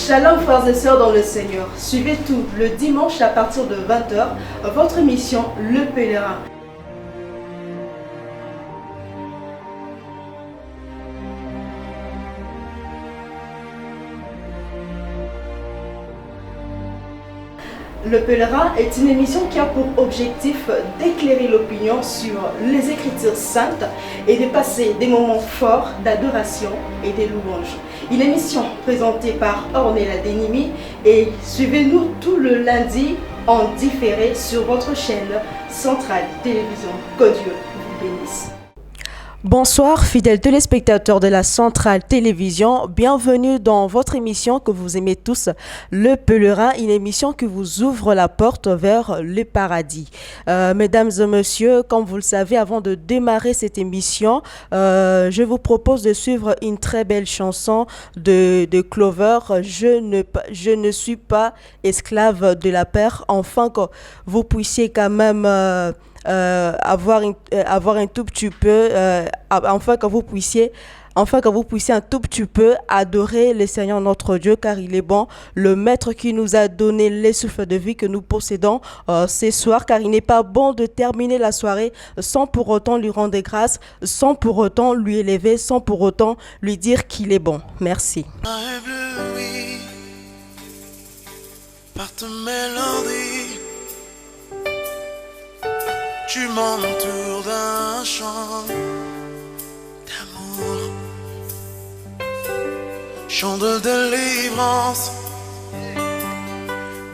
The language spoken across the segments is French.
Shalom frères et sœurs dans le Seigneur. Suivez tout le dimanche à partir de 20h votre émission Le Pèlerin. Le Pèlerin est une émission qui a pour objectif d'éclairer l'opinion sur les Écritures saintes et de passer des moments forts d'adoration et des louanges. Une émission présentée par Ornella Denimi et suivez-nous tout le lundi en différé sur votre chaîne Centrale Télévision. Que Dieu vous bénisse. Bonsoir fidèles téléspectateurs de la Centrale Télévision, bienvenue dans votre émission que vous aimez tous, Le Pèlerin, une émission qui vous ouvre la porte vers le paradis. Mesdames et messieurs, comme vous le savez, avant de démarrer cette émission, je vous propose de suivre une très belle chanson de Clover, je ne suis pas esclave de la peur, afin que vous puissiez quand même... avoir un tout petit peu, afin que vous puissiez un tout petit peu adorer le Seigneur notre Dieu, car il est bon, le Maître qui nous a donné les souffles de vie que nous possédons ce soir, car il n'est pas bon de terminer la soirée sans pour autant lui rendre grâce, sans pour autant lui élever, sans pour autant lui dire qu'il est bon. Merci. Par ta mélodie, tu m'entoures d'un chant d'amour, chant de délivrance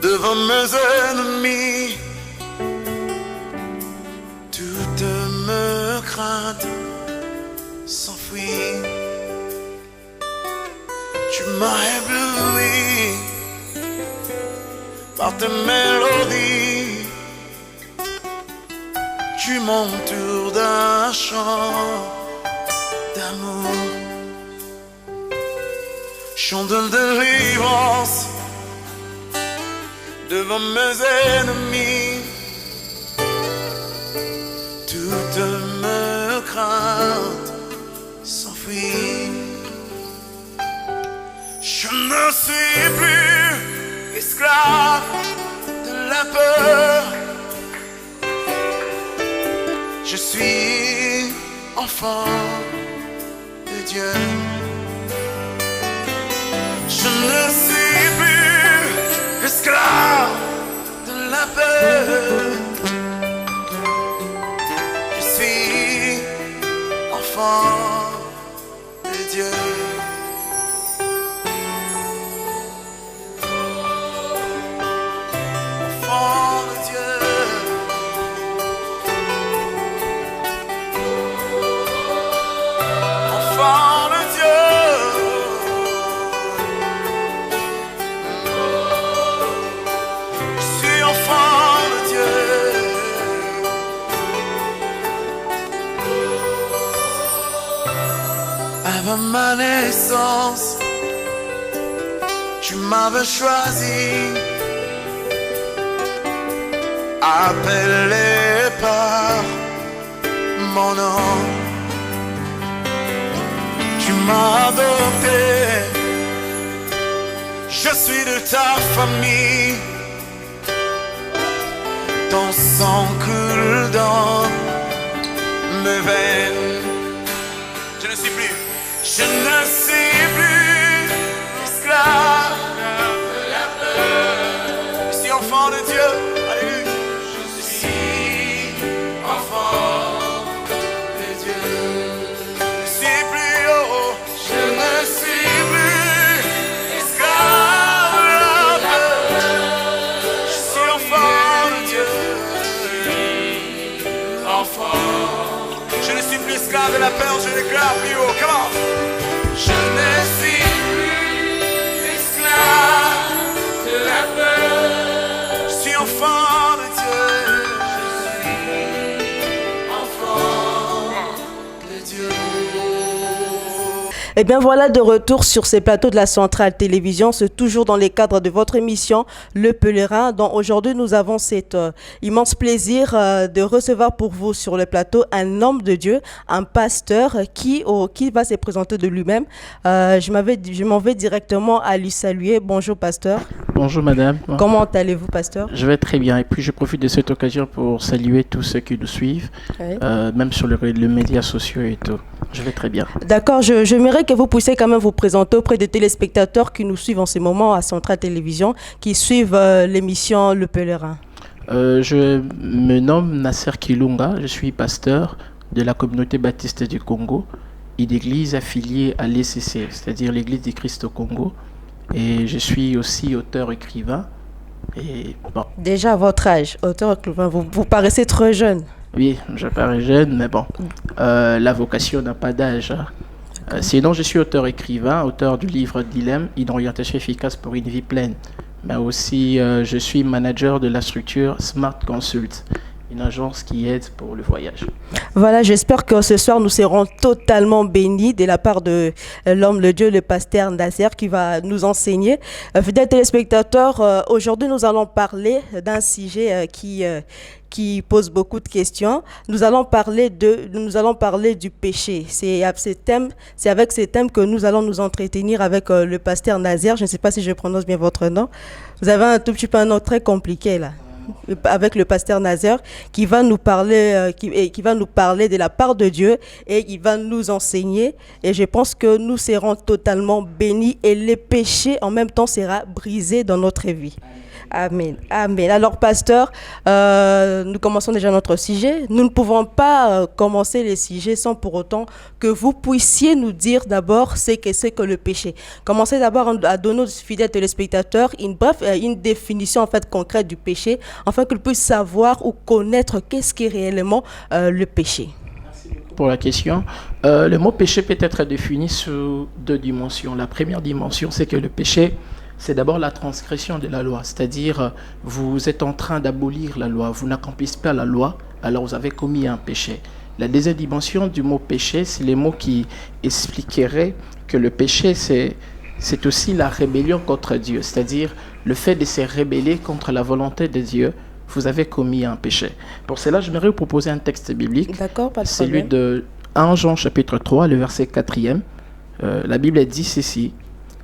devant mes ennemis. Toutes mes craintes s'enfuient. Tu m'as ébloui par tes mélodies. Tu m'entoures d'un chant d'amour, chant de délivrance devant mes ennemis. Toutes mes craintes s'enfuient. Je ne suis plus esclave de la peur. Je suis enfant de Dieu. Je ne suis plus esclave de la peur. Je suis enfant de Dieu. Enfant de Dieu. Enfant de Dieu, je suis enfant de Dieu. Avant ma naissance, tu m'avais choisi, appelé par mon nom. Tu m'as adopté, je suis de ta famille. Ton sang coule dans mes veines. Je ne suis plus esclave de la peur. Je suis enfant de Dieu, alléluia. Je suis enfant de Dieu. Je ne suis plus esclave de la peur, je déclare plus haut, comment? Je ne suis plus esclave de la peur. Je suis enfant de Dieu. Je suis enfant de Dieu. Et bien voilà de retour sur ces plateaux de la Centrale Télévision, c'est toujours dans les cadres de votre émission Le Pèlerin, dont aujourd'hui nous avons cet immense plaisir de recevoir pour vous sur le plateau un homme de Dieu, un pasteur qui va se présenter de lui-même. Je m'en vais directement à lui saluer. Bonjour pasteur. Bonjour madame. Comment allez-vous pasteur? Je vais très bien et puis je profite de cette occasion pour saluer tous ceux qui nous suivent, oui. Même sur les médias sociaux et tout. Je vais très bien. D'accord, j'aimerais que vous puissiez quand même vous présenter auprès des téléspectateurs qui nous suivent en ce moment à Centrale Télévision, qui suivent l'émission Le Pèlerin. Je me nomme Nasser Kilunga, je suis pasteur de la communauté baptiste du Congo et d'église affiliée à l'ECC, c'est-à-dire l'Église du Christ au Congo. Et je suis aussi auteur-écrivain. Et bon. Déjà à votre âge, auteur-écrivain, vous paraissez trop jeune. Oui, je parais jeune, mais bon, la vocation n'a pas d'âge. Sinon, je suis auteur-écrivain, auteur du livre Dilemme, une orientation efficace pour une vie pleine. Mais aussi, je suis manager de la structure Smart Consult, une agence qui aide pour le voyage. Voilà, j'espère que ce soir, nous serons totalement bénis de la part de l'homme de Dieu, le pasteur Nasser, qui va nous enseigner. Fidèles téléspectateurs, aujourd'hui, nous allons parler d'un sujet qui pose beaucoup de questions. Nous allons parler du péché. C'est avec ce thème que nous allons nous entretenir avec le pasteur Nasser. Je ne sais pas si je prononce bien votre nom. Vous avez un tout petit peu un nom très compliqué là. Avec le pasteur Nasser qui va nous parler qui va nous parler de la part de Dieu et il va nous enseigner et je pense que nous serons totalement bénis et les péchés en même temps sera brisé dans notre vie. Amen. Amen. Alors, pasteur, nous commençons déjà notre sujet. Nous ne pouvons pas commencer les sujets sans pour autant que vous puissiez nous dire d'abord ce que c'est que le péché. Commencez d'abord à donner aux fidèles téléspectateurs une définition en fait concrète du péché, afin qu'ils puissent savoir ou connaître qu'est-ce qui est réellement le péché. Merci beaucoup pour la question. Le mot péché peut être défini sous deux dimensions. La première dimension, c'est que le péché, c'est d'abord la transgression de la loi, c'est-à-dire vous êtes en train d'abolir la loi, vous n'accomplissez pas la loi, alors vous avez commis un péché. La deuxième dimension du mot péché, c'est les mots qui expliqueraient que le péché, c'est aussi la rébellion contre Dieu, c'est-à-dire le fait de se rébeller contre la volonté de Dieu, vous avez commis un péché. Pour cela, j'aimerais vous proposer un texte biblique. D'accord, pas de celui problème. de 1 Jean chapitre 3, le verset 4e. La Bible dit ceci: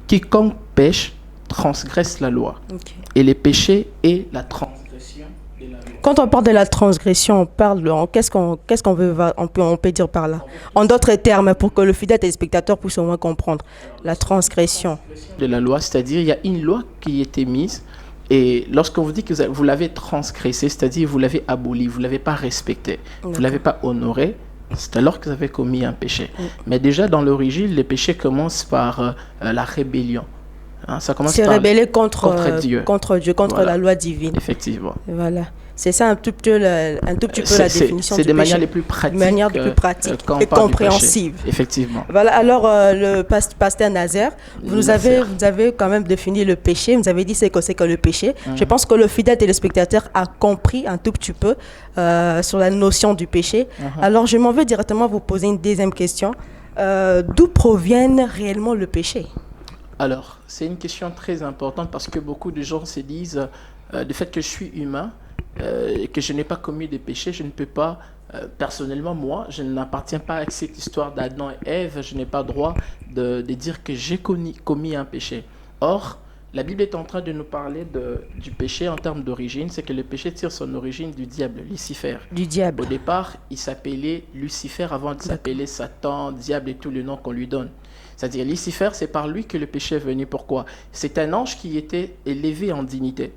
quiconque pêche transgresse la loi. Okay. Et les péchés et la transgression de la loi. Quand on parle de la transgression, on parle qu'est-ce qu'on peut dire par là? En d'autres termes, pour que le fidèle téléspectateur puisse au moins comprendre la transgression de la loi, c'est-à-dire il y a une loi qui a été mise et lorsqu'on vous dit que vous l'avez transgressée, c'est-à-dire vous l'avez abolie, vous l'avez pas respectée, vous l'avez pas honorée, c'est alors que vous avez commis un péché. Mais déjà dans l'origine, les péchés commencent par la rébellion. Hein, ça commence se rebeller contre Dieu, contre voilà. La loi divine. Effectivement. Voilà. C'est ça un tout petit peu la définition du péché. C'est des manières les plus pratiques, et compréhensibles. Effectivement. Voilà. Alors, le pasteur Nasser, vous avez quand même défini le péché. Vous avez dit c'est que le péché. Je pense que le fidèle téléspectateur a compris un tout petit peu sur la notion du péché. Alors, je m'en vais directement vous poser une deuxième question. D'où provient réellement le péché? Alors, c'est une question très importante parce que beaucoup de gens se disent du fait que je suis humain et que je n'ai pas commis de péché, je ne peux pas, personnellement, moi, je n'appartiens pas à cette histoire d'Adam et Ève, je n'ai pas droit de dire que j'ai commis un péché. Or, la Bible est en train de nous parler du péché en termes d'origine, c'est que le péché tire son origine du diable, Lucifer. Du diable. Au départ, il s'appelait Lucifer avant de s'appeler Satan, diable et tous les noms qu'on lui donne. C'est-à-dire Lucifer, c'est par lui que le péché est venu. Pourquoi? C'est un ange qui était élevé en dignité,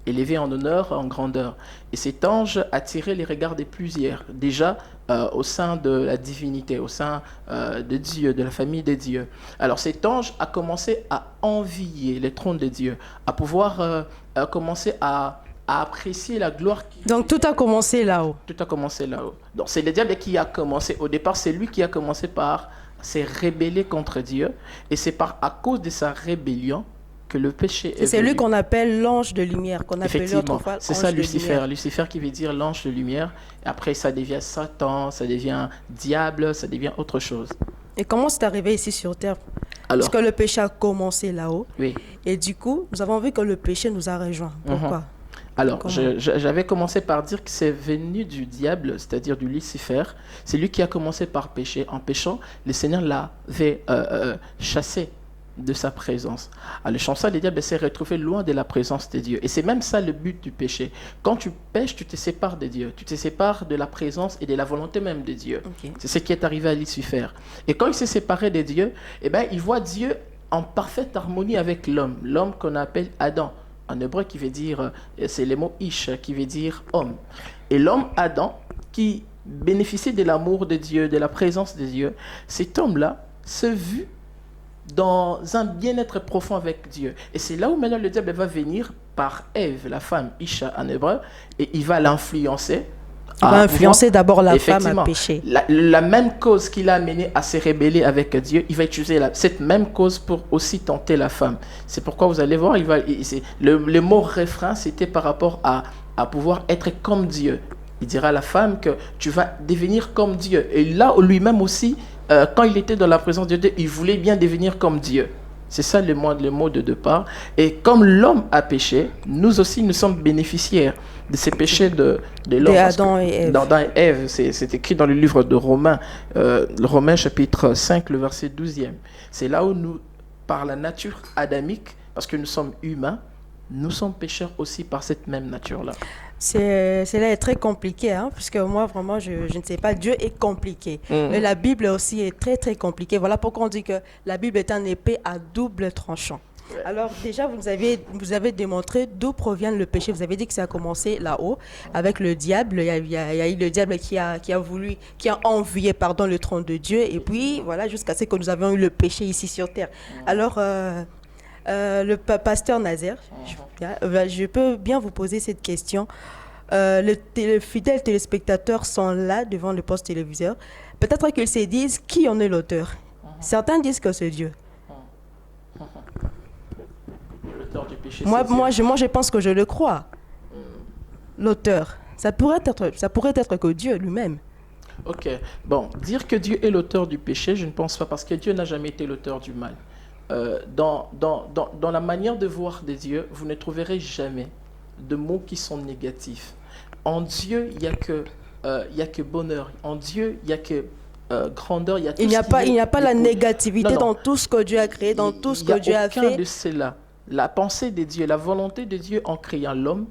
élevé en honneur, en grandeur. Et cet ange attirait les regards des plusieurs, déjà au sein de la divinité, au sein de Dieu, de la famille de Dieu. Alors cet ange a commencé à envier les trônes de Dieu, à pouvoir commencer à apprécier la gloire. Donc tout a commencé là-haut. Tout a commencé là-haut. Donc c'est le diable qui a commencé. Au départ, c'est lui qui a commencé par s'est rébellé contre Dieu, et c'est à cause de sa rébellion que le péché est venu. C'est lui qu'on appelle l'ange de lumière, qu'on appelait autrefois. C'est ça Lucifer. Lucifer qui veut dire l'ange de lumière. Et après, ça devient Satan, ça devient diable, ça devient autre chose. Et comment c'est arrivé ici sur Terre? Alors, Parce que le péché a commencé là-haut. oui. Et du coup, nous avons vu que le péché nous a rejoints. Pourquoi? Alors, Comment? j'avais commencé par dire que c'est venu du diable, c'est-à-dire du Lucifer. C'est lui qui a commencé par pécher. En péchant, le Seigneur l'avait chassé de sa présence. En le chançant, le diable s'est retrouvé loin de la présence de Dieu. Et c'est même ça le but du péché. Quand tu pêches, tu te sépares de Dieu. Tu te sépares de la présence et de la volonté même de Dieu. Ok. C'est ce qui est arrivé à Lucifer. Et quand il s'est séparé de Dieu, eh ben, il voit Dieu en parfaite harmonie avec l'homme. L'homme qu'on appelle Adam. En hébreu, qui veut dire, c'est le mot ish, qui veut dire homme. Et l'homme Adam, qui bénéficiait de l'amour de Dieu, de la présence de Dieu, cet homme-là se vit dans un bien-être profond avec Dieu. Et c'est là où maintenant le diable va venir par Ève, la femme, Isha en hébreu, et il va l'influencer. Il va influencer d'abord la femme à Effectivement, pécher. la même cause qui l'a amené à se rebeller avec Dieu, il va utiliser cette même cause pour aussi tenter la femme. C'est pourquoi vous allez voir, le mot refrain, c'était par rapport à pouvoir être comme Dieu. Il dira à la femme que tu vas devenir comme Dieu. Et là, lui-même aussi, quand il était dans la présence de Dieu, il voulait bien devenir comme Dieu. C'est ça le mot de départ. Et comme l'homme a péché, nous aussi, nous sommes bénéficiaires de ces péchés de l'homme. D'Adam et Ève. D'Adam et Ève, c'est écrit dans le livre de Romains, Romains chapitre 5, le verset 12e. C'est là où nous, par la nature adamique, parce que nous sommes humains, nous sommes pécheurs aussi par cette même nature-là. C'est là très compliqué, hein, puisque moi, vraiment, je ne sais pas, Dieu est compliqué. Mais la Bible aussi est très, très compliquée. Voilà pourquoi on dit que la Bible est un épée à double tranchant. Alors déjà, vous avez démontré d'où provient le péché. Vous avez dit que ça a commencé là-haut, avec le diable. Il y a eu le diable qui a envié le trône de Dieu. Et puis, voilà, jusqu'à ce que nous avions eu le péché ici sur terre. Alors, le pasteur Nazaire, je peux bien vous poser cette question. Les fidèles téléspectateurs sont là devant le poste téléviseur. Peut-être qu'ils se disent qui en est l'auteur. Certains disent que c'est Dieu. L'auteur du péché, Moi, je pense que je le crois. L'auteur. Ça pourrait être que Dieu lui-même. Ok. Bon, dire que Dieu est l'auteur du péché, je ne pense pas, parce que Dieu n'a jamais été l'auteur du mal. Dans la manière de voir de Dieu, vous ne trouverez jamais de mots qui sont négatifs. En Dieu, il n'y a que bonheur. En Dieu, il n'y a que grandeur. Il n'y a pas la négativité dans tout ce que Dieu a créé, dans tout ce que Dieu a fait. Il n'y a aucun de cela. La pensée de Dieu, la volonté de Dieu en créant l'homme,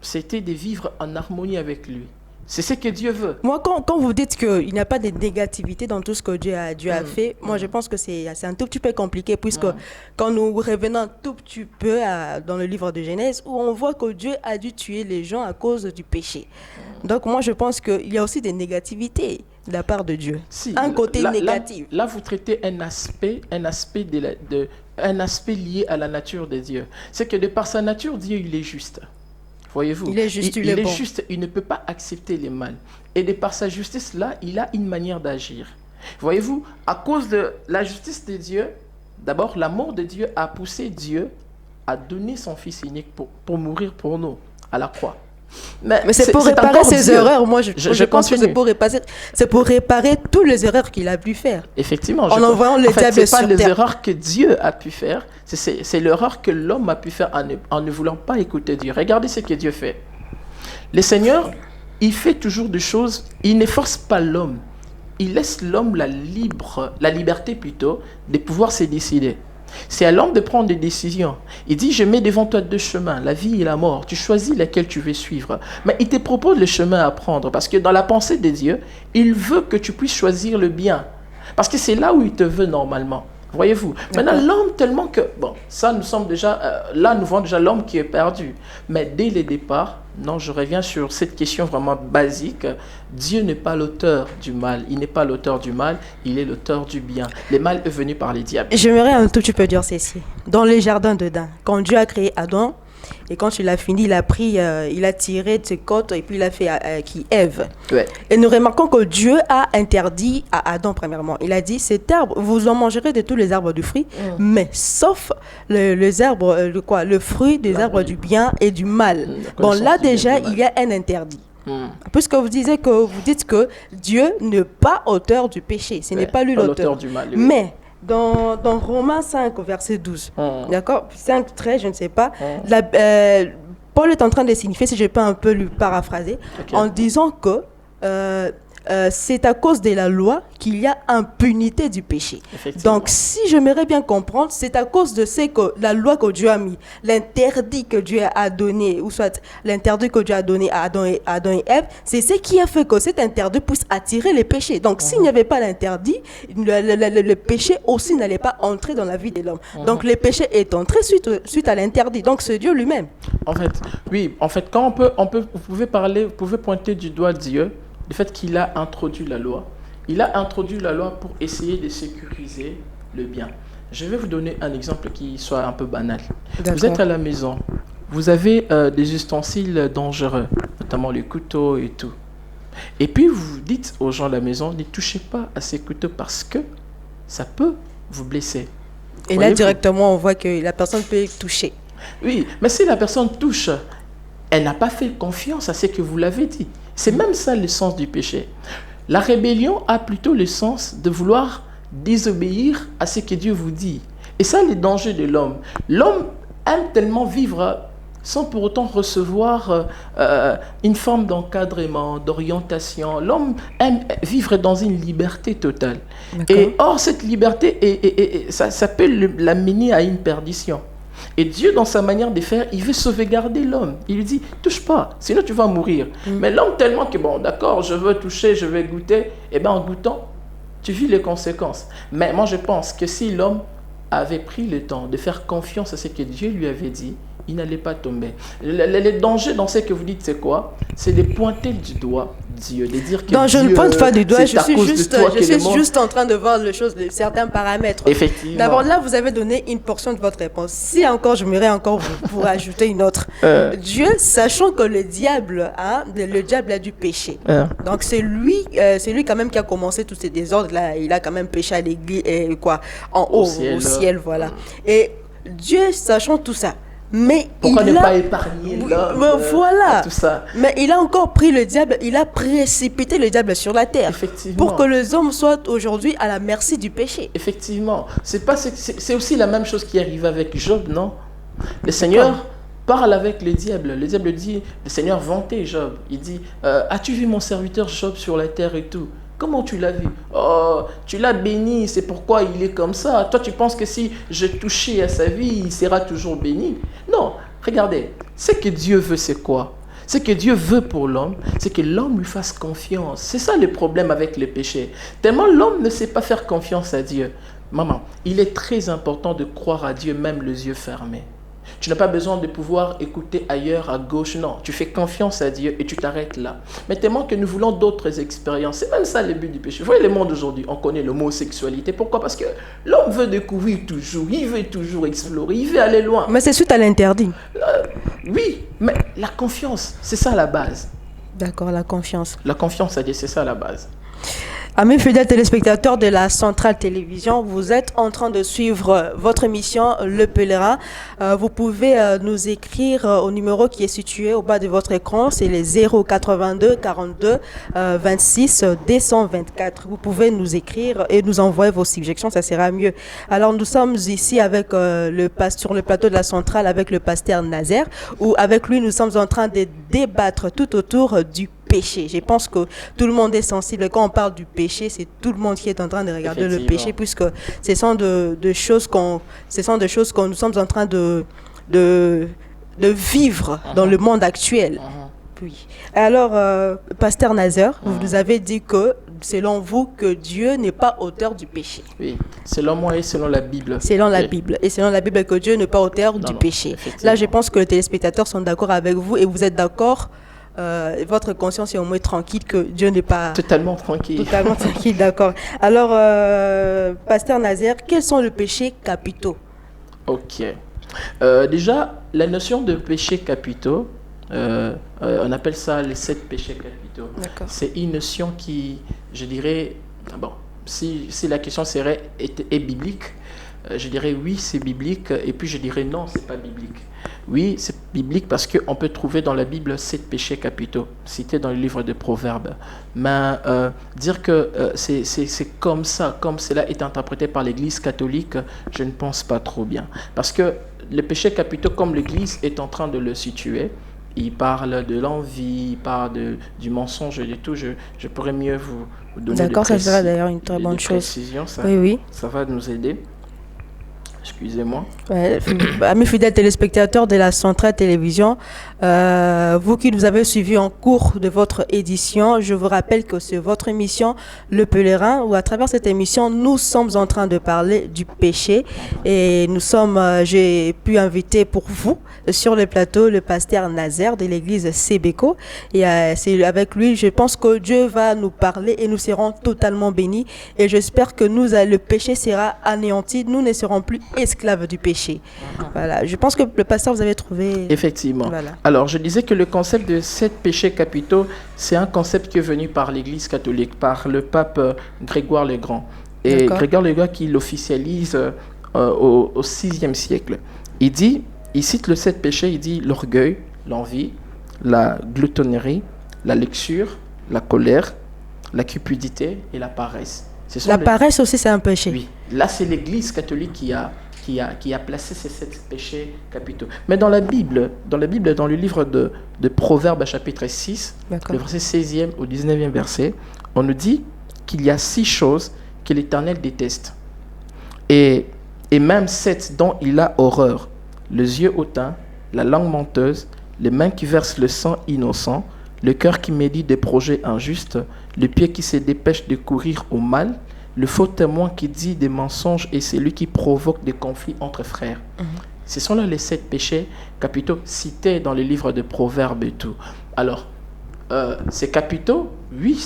c'était de vivre en harmonie avec lui. C'est ce que Dieu veut. Moi, quand vous dites qu'il n'y a pas de négativité dans tout ce que Dieu a fait, moi, je pense que c'est un tout petit peu compliqué, puisque quand nous revenons un tout petit peu dans le livre de Genèse, où on voit que Dieu a dû tuer les gens à cause du péché. Donc, moi, je pense qu'il y a aussi des négativités de la part de Dieu. Si, un côté négatif. Là, vous traitez un aspect lié à la nature de Dieu. C'est que de par sa nature, Dieu, il est juste. Voyez-vous, il est juste, il est bon. Juste, il ne peut pas accepter les mal. Et de par sa justice, là, il a une manière d'agir. Voyez-vous, à cause de la justice de Dieu, d'abord, l'amour de Dieu a poussé Dieu à donner son Fils unique pour mourir pour nous, à la croix. Mais c'est pour réparer ses erreurs. Moi, je pense que c'est pour réparer toutes les erreurs qu'il a pu faire. Effectivement. En envoyant le diable sur terre. Ce n'est pas les erreurs que Dieu a pu faire, c'est l'erreur que l'homme a pu faire en ne voulant pas écouter Dieu. Regardez ce que Dieu fait. Le Seigneur, il fait toujours des choses, il ne force pas l'homme. Il laisse l'homme la liberté plutôt, de pouvoir se décider. C'est à l'homme de prendre des décisions. Il dit, je mets devant toi deux chemins, la vie et la mort. Tu choisis laquelle tu veux suivre. Mais il te propose le chemin à prendre. Parce que dans la pensée de Dieu, il veut que tu puisses choisir le bien. Parce que c'est là où il te veut normalement. Voyez-vous. Maintenant, l'homme tellement que... Bon, ça, nous sommes déjà... là, nous voyons déjà l'homme qui est perdu. Mais dès le départ, non, je reviens sur cette question vraiment basique. Dieu n'est pas l'auteur du mal. Il n'est pas l'auteur du mal. Il est l'auteur du bien. Le mal est venu par les diables. J'aimerais un tout petit peu dire ceci. Dans le jardin d'Éden, quand Dieu a créé Adam, et quand il a fini, il a tiré de ses côtes et puis il a fait Ève. Ouais. Et nous remarquons que Dieu a interdit à Adam, premièrement. Il a dit, cet arbre, vous en mangerez de tous les arbres du fruit, mais sauf le fruit des arbres du bien et du mal. Bon, là déjà, il y a un interdit. Puisque vous dites que Dieu n'est pas auteur du péché. Ce n'est pas lui l'auteur du mal. Oui. Mais dans Romains 5, verset 12, d'accord, 5, 13, je ne sais pas, Paul est en train de signifier, si je peux un peu lui paraphraser, en disant que c'est à cause de la loi qu'il y a impunité du péché. Donc, si j'aimerais bien comprendre, c'est à cause de la loi que Dieu a mis, l'interdit que Dieu a donné, ou soit l'interdit que Dieu a donné à Adam et Ève, c'est ce qui a fait que cet interdit puisse attirer les péchés. Donc, s'il n'y avait pas l'interdit, le péché aussi n'allait pas entrer dans la vie de l'homme. Donc, le péché est entré suite à l'interdit. Donc, c'est Dieu lui-même. En fait, quand vous pouvez pointer du doigt Dieu, le fait qu'il a introduit la loi. Il a introduit la loi pour essayer de sécuriser le bien. Je vais vous donner un exemple qui soit un peu banal. D'accord. Vous êtes à la maison, vous avez des ustensiles dangereux, notamment les couteaux et tout. Et puis vous dites aux gens de la maison, ne touchez pas à ces couteaux parce que ça peut vous blesser. Et là, directement, on voit que la personne peut toucher. Oui, mais si la personne touche, elle n'a pas fait confiance à ce que vous l'avez dit. C'est même ça le sens du péché. La rébellion a plutôt le sens de vouloir désobéir à ce que Dieu vous dit. Et ça, le danger de l'homme. L'homme aime tellement vivre sans pour autant recevoir une forme d'encadrement, d'orientation. L'homme aime vivre dans une liberté totale. Et or, cette liberté, ça peut l'amener à une perdition. Et Dieu, dans sa manière de faire, il veut sauvegarder l'homme. Il lui dit, touche pas, sinon tu vas mourir. Mais l'homme tellement que, bon, d'accord, je veux toucher, je vais goûter, et bien en goûtant, tu vis les conséquences. Mais moi, je pense que si l'homme avait pris le temps de faire confiance à ce que Dieu lui avait dit, il n'allait pas tomber. Le danger dans ce que vous dites, c'est quoi? C'est de pointer du doigt Dieu, de dire que non, je Dieu, ne pointe pas du doigt, je suis juste juste en train de voir les choses, certains paramètres. Effectivement. D'abord, là, vous avez donné une portion de votre réponse. Si encore, je m'aimerais encore vous rajouter une autre. Dieu, sachant que le diable a du péché. Donc, c'est lui quand même qui a commencé tous ces désordres-là. Il a quand même péché à l'église, en haut, au ciel, voilà. Et Dieu, sachant tout ça, mais pourquoi ne pas épargner l'homme voilà. Tout ça. Mais il a encore pris le diable, il a précipité le diable sur la terre. Effectivement. Pour que les hommes soient aujourd'hui à la merci du péché. Effectivement. C'est aussi la même chose qui arrive avec Job, non? Le Seigneur parle avec le diable. Le diable dit, le Seigneur vantait Job. Il dit, as-tu vu mon serviteur Job sur la terre et tout? Comment tu l'as vu? Oh, tu l'as béni, c'est pourquoi il est comme ça. Toi, tu penses que si je touchais à sa vie, il sera toujours béni? Non, regardez, ce que Dieu veut, c'est quoi? Ce que Dieu veut pour l'homme, c'est que l'homme lui fasse confiance. C'est ça le problème avec le péché. Tellement l'homme ne sait pas faire confiance à Dieu. Maman, il est très important de croire à Dieu, même les yeux fermés. Tu n'as pas besoin de pouvoir écouter ailleurs, à gauche, non. Tu fais confiance à Dieu et tu t'arrêtes là. Mais tellement que nous voulons d'autres expériences. C'est même ça le but du péché. Vous voyez le monde aujourd'hui, on connaît l'homosexualité. Pourquoi? Parce que l'homme veut découvrir toujours, il veut toujours explorer, il veut aller loin. Mais c'est suite à l'interdit. Oui, mais la confiance, c'est ça la base. D'accord, la confiance. La confiance à Dieu, c'est ça la base. Amis fidèles téléspectateurs de la Centrale Télévision, vous êtes en train de suivre votre émission Le Pèlerin. Vous pouvez nous écrire au numéro qui est situé au bas de votre écran, c'est les 082 42 26 224. Vous pouvez nous écrire et nous envoyer vos suggestions, ça sera mieux. Alors nous sommes ici avec sur le plateau de la Centrale avec le pasteur Nazaire, où avec lui nous sommes en train de débattre tout autour du péché. Je pense que tout le monde est sensible. Quand on parle du péché, c'est tout le monde qui est en train de regarder le péché, puisque ce sont de choses que nous sommes en train de vivre dans le monde actuel. Oui. Alors, pasteur Nazaire, vous nous avez dit que, selon vous, que Dieu n'est pas auteur du péché. Oui, selon moi et selon la Bible. Selon la Bible. Et selon la Bible, que Dieu n'est pas auteur du péché. Là, je pense que les téléspectateurs sont d'accord avec vous et vous êtes d'accord. Votre conscience est au moins tranquille que Dieu n'est pas... Totalement tranquille. Totalement tranquille, d'accord. Alors, pasteur Nazaire, quels sont les péchés capitaux? Ok. Déjà, la notion de péchés capitaux, on appelle ça les 7 péchés capitaux. D'accord. C'est une notion qui, je dirais, bon, si la question est biblique, je dirais oui, c'est biblique, et puis je dirais non, c'est pas biblique. Oui, c'est biblique parce qu'on peut trouver dans la Bible 7 péchés capitaux, cités dans le livre des Proverbes. Mais dire que c'est comme ça, comme cela est interprété par l'Église catholique, je ne pense pas trop bien. Parce que les péchés capitaux, comme l'Église est en train de le situer, il parle de l'envie, il parle du mensonge et de tout. Je pourrais mieux vous donner D'accord, ça sera d'ailleurs une très bonne chose. Oui. Ça va nous aider. Excusez-moi. Ouais, amis fidèles téléspectateurs de la Centrale Télévision, vous qui nous avez suivis en cours de votre édition, je vous rappelle que c'est votre émission Le Pèlerin, où à travers cette émission, nous sommes en train de parler du péché. Et j'ai pu inviter pour vous sur le plateau le pasteur Nazaire de l'église Sébéco. Et c'est avec lui, je pense que Dieu va nous parler et nous serons totalement bénis. Et j'espère que le péché sera anéanti. Nous ne serons plus esclaves du péché. Voilà. Je pense que le pasteur, vous avez trouvé... Effectivement. Voilà. Alors, je disais que le concept de 7 péchés capitaux, c'est un concept qui est venu par l'Église catholique, par le pape Grégoire le Grand. Et Grégoire le Grand qui l'officialise au VIe siècle. Il cite le 7 péchés, il dit l'orgueil, l'envie, la gloutonnerie, la luxure, la colère, la cupidité et la paresse. La paresse aussi, c'est un péché. Oui. Là, c'est l'Église catholique qui a placé ces 7 péchés capitaux. Mais dans la Bible, dans le livre de Proverbes, chapitre 6, le verset 16e au 19e verset, on nous dit qu'il y a 6 choses que l'Éternel déteste. Et même 7 dont il a horreur. Les yeux hautains, la langue menteuse, les mains qui versent le sang innocent, le cœur qui médite des projets injustes, le pied qui se dépêche de courir au mal, le faux témoin qui dit des mensonges et celui qui provoque des conflits entre frères. Ce sont là les 7 péchés capitaux cités dans les livres de Proverbes et tout. Alors, ces capitaux, oui,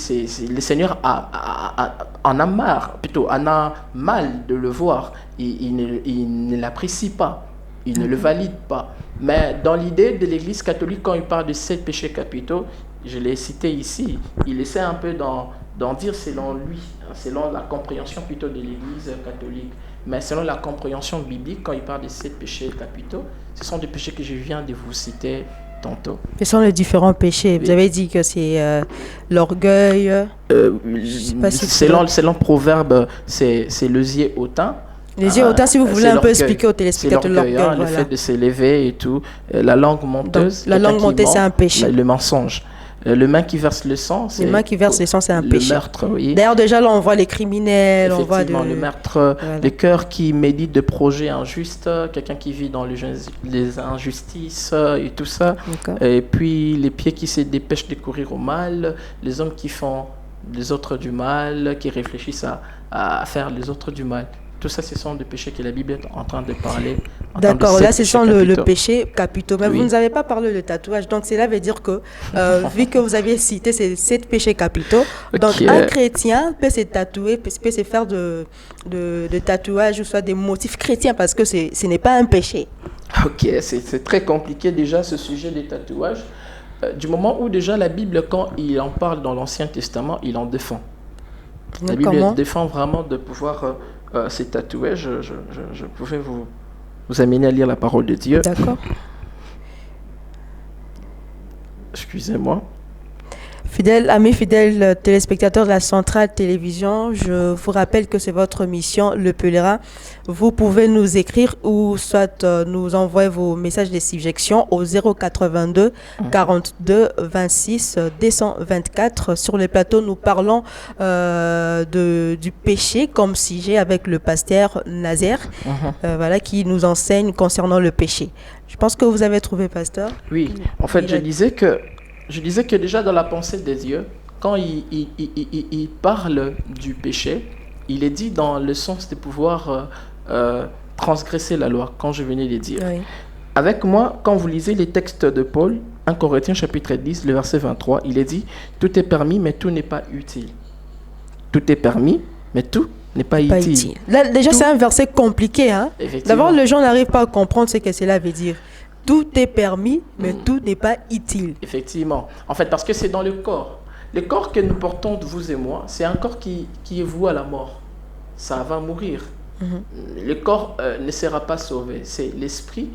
le Seigneur en a marre, plutôt en a mal de le voir. Il ne l'apprécie pas, il ne le valide pas. Mais dans l'idée de l'Église catholique, quand il parle de 7 péchés capitaux, je l'ai cité ici, il essaie un peu d'en dire selon lui, selon la compréhension plutôt de l'Église catholique. Mais selon la compréhension biblique, quand il parle de 7 péchés capitaux, ce sont des péchés que je viens de vous citer tantôt. Ce sont les différents péchés. Vous avez dit que c'est l'orgueil. Selon Proverbe, c'est les yeux hautains. Les yeux hautains, si vous voulez un peu expliquer aux téléspectateurs l'orgueil, le fait de s'élever et tout. La langue menteuse. Donc, la langue menteuse, c'est un péché. Le mensonge. Le main qui verse le sang, c'est... Le main qui verse le sang, c'est un péché. Le meurtre, oui. D'ailleurs, déjà, là, on voit les criminels, on voit le meurtre, voilà. Le cœur qui médite de projets injustes, quelqu'un qui vit dans les injustices et tout ça. Et puis, les pieds qui se dépêchent de courir au mal, les hommes qui font les autres du mal, qui réfléchissent à faire les autres du mal. Tout ça, ce sont des péchés que la Bible est en train de parler. D'accord, là, ce sont le péché capitaux. Mais oui. Vous ne nous avez pas parlé de tatouage. Donc, cela veut dire que, vu que vous aviez cité ces 7 péchés capitaux, donc un chrétien peut se tatouer, peut se faire de tatouages ou soit des motifs chrétiens parce que ce n'est pas un péché. Ok, c'est très compliqué déjà ce sujet des tatouages. Du moment où déjà la Bible, quand il en parle dans l'Ancien Testament, il en défend. La Bible défend vraiment de pouvoir... ces tatouages, je pouvais vous amener à lire la parole de Dieu. D'accord. Excusez-moi. Amis fidèles téléspectateurs de la Centrale Télévision, je vous rappelle que c'est votre mission, Le Pèlerin. Vous pouvez nous écrire ou soit nous envoyer vos messages de suggestions au 082 42 26 224. Sur le plateau, nous parlons du péché comme sujet avec le pasteur Nazaire, voilà, qui nous enseigne concernant le péché. Je pense que vous avez trouvé, pasteur. Oui, en fait, je disais que déjà dans la pensée des dieux, quand il parle du péché, il est dit dans le sens de pouvoir transgresser la loi, quand je venais de dire. Oui. Avec moi, quand vous lisez les textes de Paul, 1 Corinthiens chapitre 10, le verset 23, il est dit « Tout est permis, mais tout n'est pas utile. » Tout est permis, mais tout n'est pas utile. Là, déjà, c'est un verset compliqué. Hein? D'abord, les gens n'arrivent pas à comprendre ce que cela veut dire. Tout est permis, mais tout n'est pas utile. Effectivement. En fait, parce que c'est dans le corps. Le corps que nous portons, vous et moi, c'est un corps qui est voué à la mort. Ça va mourir. Le corps ne sera pas sauvé. C'est l'esprit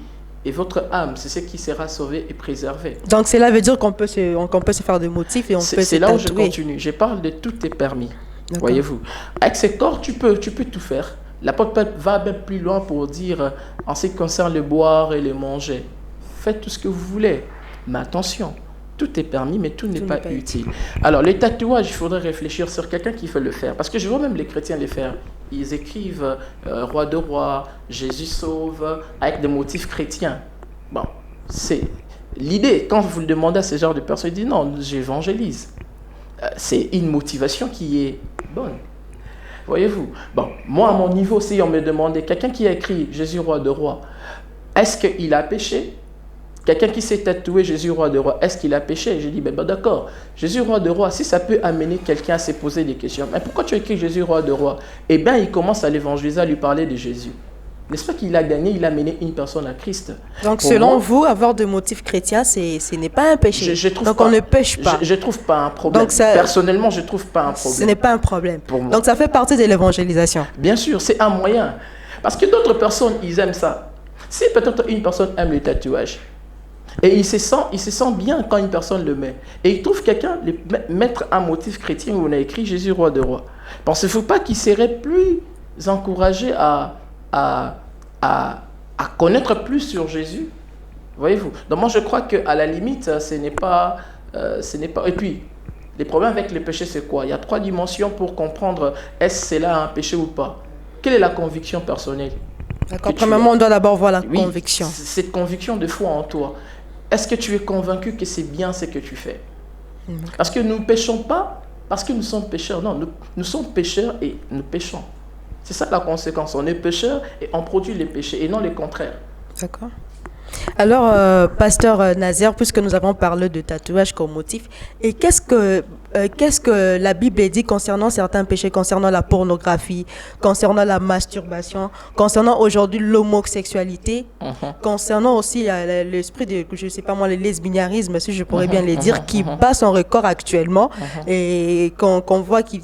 et votre âme. C'est ce qui sera sauvé et préservé. Donc cela veut dire qu'on peut se faire des motifs et on peut se tatouer. C'est là où je continue. Je parle de tout est permis. Voyez-vous. Avec ce corps, tu peux tout faire. L'apôtre va même plus loin pour dire, en ce qui concerne le boire et le manger, faites tout ce que vous voulez. Mais attention, tout est permis, mais tout n'est pas utile. Alors, les tatouages, il faudrait réfléchir sur quelqu'un qui veut le faire. Parce que je vois même les chrétiens les faire. Ils écrivent Roi de roi, Jésus sauve, avec des motifs chrétiens. Bon, c'est l'idée. Quand vous le demandez à ce genre de personnes, ils disent non, j'évangélise. C'est une motivation qui est bonne. Voyez-vous. Bon, moi, à mon niveau, si on me demandait, quelqu'un qui a écrit Jésus roi de roi, est-ce qu'il a péché? Quelqu'un qui s'est tatoué Jésus roi de roi, est-ce qu'il a péché? J'ai dit, ben d'accord, Jésus roi de roi, si ça peut amener quelqu'un à se poser des questions, mais pourquoi tu as écrit Jésus roi de roi? Eh bien, il commence à l'évangéliser, à lui parler de Jésus. N'est-ce pas qu'il a gagné, il a mené une personne à Christ? Donc, pour selon vous, avoir de motifs chrétiens, ce n'est pas un péché. Donc, on ne pêche pas. Je ne trouve pas un problème. Donc, personnellement, je ne trouve pas un problème. Ce n'est pas un problème. Donc, ça fait partie de l'évangélisation. Bien sûr, c'est un moyen. Parce que d'autres personnes, ils aiment ça. Si peut-être une personne aime le tatouage, et il se sent bien quand une personne le met, et il trouve quelqu'un mettre un motif chrétien où on a écrit Jésus roi de roi, pensez-vous pas qu'il serait plus encouragé à connaître plus sur Jésus? Voyez-vous. Donc moi je crois qu'à la limite, ce n'est pas... Et puis, les problèmes avec le péché, c'est quoi? Il y a 3 dimensions pour comprendre est-ce c'est là un péché ou pas. Quelle est la conviction personnelle? D'accord. Premièrement, on doit d'abord voir la conviction. Cette conviction de foi en toi. Est-ce que tu es convaincu que c'est bien ce que tu fais? Parce que nous ne péchons pas parce que nous sommes pécheurs. Non, nous sommes pécheurs et nous péchons. C'est ça la conséquence. On est pécheur et on produit les péchés et non le contraire. D'accord. Alors, pasteur Nazaire, puisque nous avons parlé de tatouage comme motif, et qu'est-ce que la Bible dit concernant certains péchés, concernant la pornographie, concernant la masturbation, concernant aujourd'hui l'homosexualité, concernant aussi l'esprit de, je ne sais pas moi, le lesbianisme, si je pourrais bien le dire, qui bat son record actuellement, et qu'on voit que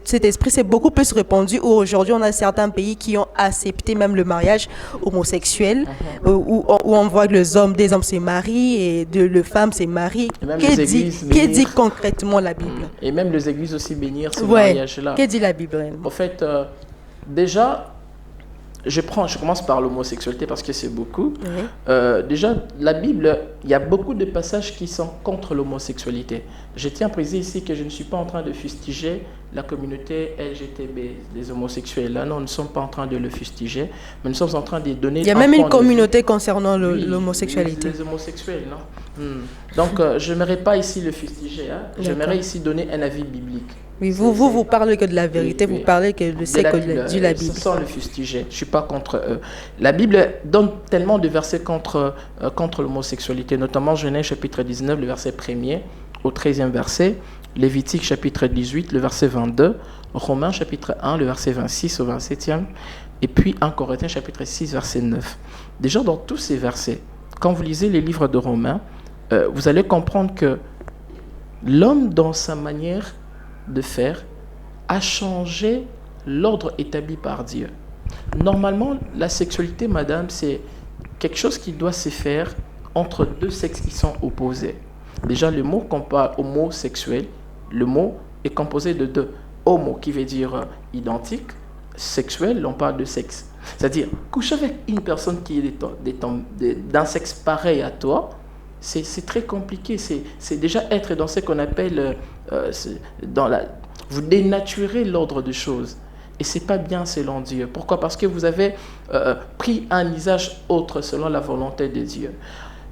cet esprit s'est beaucoup plus répandu, où aujourd'hui on a certains pays qui ont accepté même le mariage homosexuel, où on voit que des hommes se marient et les femmes se marient. Que dit concrètement la Bible? Et même les églises aussi bénir ce mariage-là. Que dit la Bible? En fait, déjà, je commence par l'homosexualité parce que c'est beaucoup. Déjà, la Bible, il y a beaucoup de passages qui sont contre l'homosexualité. Je tiens à préciser ici que je ne suis pas en train de fustiger la communauté LGTB, les homosexuels. Là, non, nous ne sommes pas en train de le fustiger, mais nous sommes en train de donner... Il y a même une communauté concernant l'homosexualité. Les homosexuels, non. Donc, je n'aimerais pas ici le fustiger. J'aimerais ici donner un avis biblique. Oui, vous parlez que de la vérité, vous parlez que de ce que dit la Bible. Sans le fustiger, je ne suis pas contre eux. La Bible donne tellement de versets contre l'homosexualité, notamment Genèse chapitre 19, le verset 1er au 13e verset, Lévitique chapitre 18, le verset 22, Romains chapitre 1, le verset 26 au 27e, et puis 1 Corinthiens chapitre 6, verset 9. Déjà dans tous ces versets, quand vous lisez les livres de Romains, vous allez comprendre que l'homme, dans sa manière de faire, a changé l'ordre établi par Dieu. Normalement, la sexualité, madame, c'est quelque chose qui doit se faire entre deux sexes qui sont opposés. Déjà, le mot qu'on parle homosexuel, le mot est composé de deux. Homo, qui veut dire identique, sexuel, on parle de sexe. C'est-à-dire, coucher avec une personne qui est d'un sexe pareil à toi, c'est très compliqué. C'est déjà être dans ce qu'on appelle... vous dénaturez l'ordre des choses. Et ce n'est pas bien selon Dieu. Pourquoi? Parce que vous avez pris un usage autre selon la volonté de Dieu.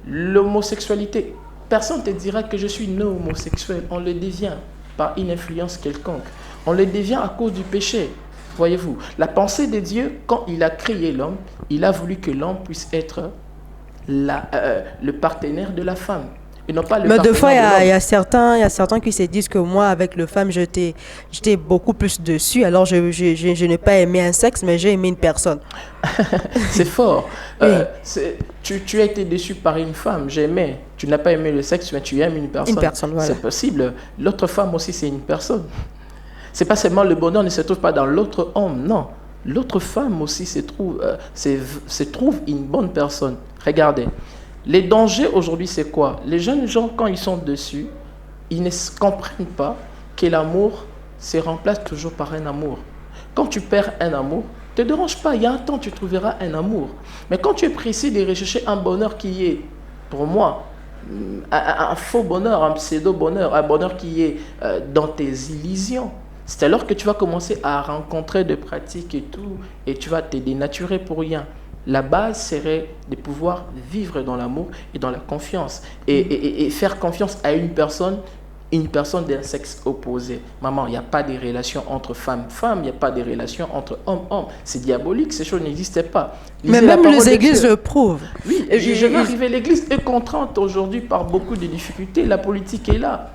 L'homosexualité, personne ne te dira que je suis non homosexuel. On le devient par une influence quelconque. On le devient à cause du péché. Voyez-vous, la pensée de Dieu, quand il a créé l'homme, il a voulu que l'homme puisse être le partenaire de la femme. Et non pas le mais des fois, il y a certains qui se disent que moi, avec le femme, j'étais beaucoup plus dessus. Alors, je n'ai pas aimé un sexe, mais j'ai aimé une personne. C'est fort. Oui. Tu as été déçu par une femme, j'ai aimé. Tu n'as pas aimé le sexe, mais tu aimes une personne. Une personne, voilà. C'est possible. L'autre femme aussi, c'est une personne. C'est pas seulement le bonheur ne se trouve pas dans l'autre homme, non. l'autre femme aussi se trouve une bonne personne. Regardez, les dangers aujourd'hui, c'est quoi? Les jeunes gens, quand ils sont dessus, ils ne comprennent pas que l'amour se remplace toujours par un amour. Quand tu perds un amour, ne te dérange pas, il y a un temps, tu trouveras un amour. Mais quand tu es pressé de rechercher un bonheur qui est, pour moi, un faux bonheur, un pseudo-bonheur, un bonheur qui est dans tes illusions, c'est alors que tu vas commencer à rencontrer des pratiques et tout, et tu vas te dénaturer pour rien. La base serait de pouvoir vivre dans l'amour et dans la confiance, et faire confiance à une personne d'un sexe opposé. Maman, il n'y a pas de relation entre femmes, il n'y a pas de relation entre hommes. C'est diabolique, ces choses n'existaient pas. Mais même les églises le prouvent. Oui, je vais arriver. L'église est contrainte aujourd'hui par beaucoup de difficultés. La politique est là.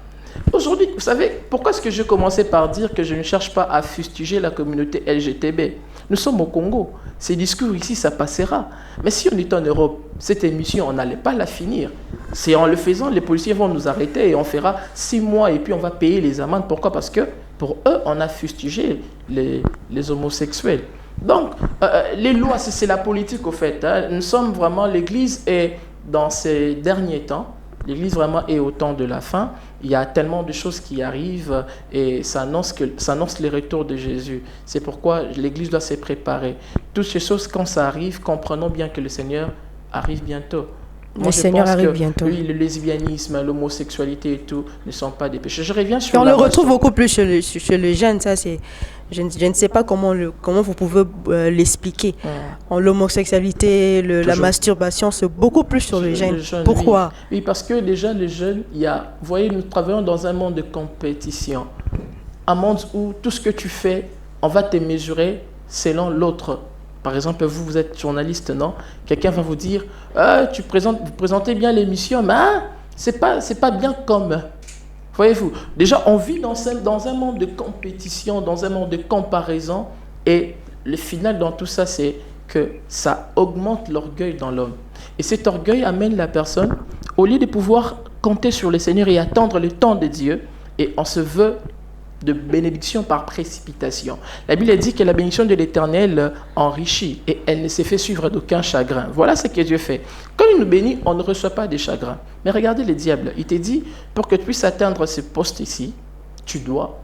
Aujourd'hui, vous savez, pourquoi est-ce que je commençais par dire que je ne cherche pas à fustiger la communauté LGTB? Nous sommes au Congo. Ces discours ici, ça passera. Mais si on est en Europe, cette émission, on n'allait pas la finir. C'est en le faisant, les policiers vont nous arrêter et on fera 6 mois et puis on va payer les amendes. Pourquoi? Parce que pour eux, on a fustigé les homosexuels. Donc, les lois, c'est la politique au fait. Hein. Nous sommes vraiment, l'Église est dans ces derniers temps, l'Église vraiment est au temps de la fin. Il y a tellement de choses qui arrivent et ça annonce les retours de Jésus. C'est pourquoi l'Église doit se préparer. Toutes ces choses, quand ça arrive, comprenons bien que le Seigneur arrive bientôt. Le Seigneur arrive bientôt. Oui, le lesbianisme, l'homosexualité et tout ne sont pas des péchés. Je reviens sur on le retrouve beaucoup plus chez les jeunes. Ça, c'est, je ne sais pas comment vous pouvez l'expliquer. L'homosexualité, la masturbation, c'est beaucoup plus sur les jeunes. Pourquoi? Oui, parce que déjà, les jeunes, vous voyez, nous travaillons dans un monde de compétition. Un monde où tout ce que tu fais, on va te mesurer selon l'autre. Par exemple, vous êtes journaliste, non? Quelqu'un va vous dire, vous présentez bien l'émission, mais c'est pas bien comme. Voyez-vous, déjà, on vit dans un monde de compétition, dans un monde de comparaison, et le final dans tout ça, c'est que ça augmente l'orgueil dans l'homme. Et cet orgueil amène la personne, au lieu de pouvoir compter sur le Seigneur et attendre le temps de Dieu, et on se veut de bénédiction par précipitation. La Bible dit que la bénédiction de l'Éternel enrichit et elle ne s'est fait suivre d'aucun chagrin. Voilà ce que Dieu fait. Quand il nous bénit, on ne reçoit pas des chagrins. Mais regardez les diables. Il te dit, pour que tu puisses atteindre ce poste ici, tu dois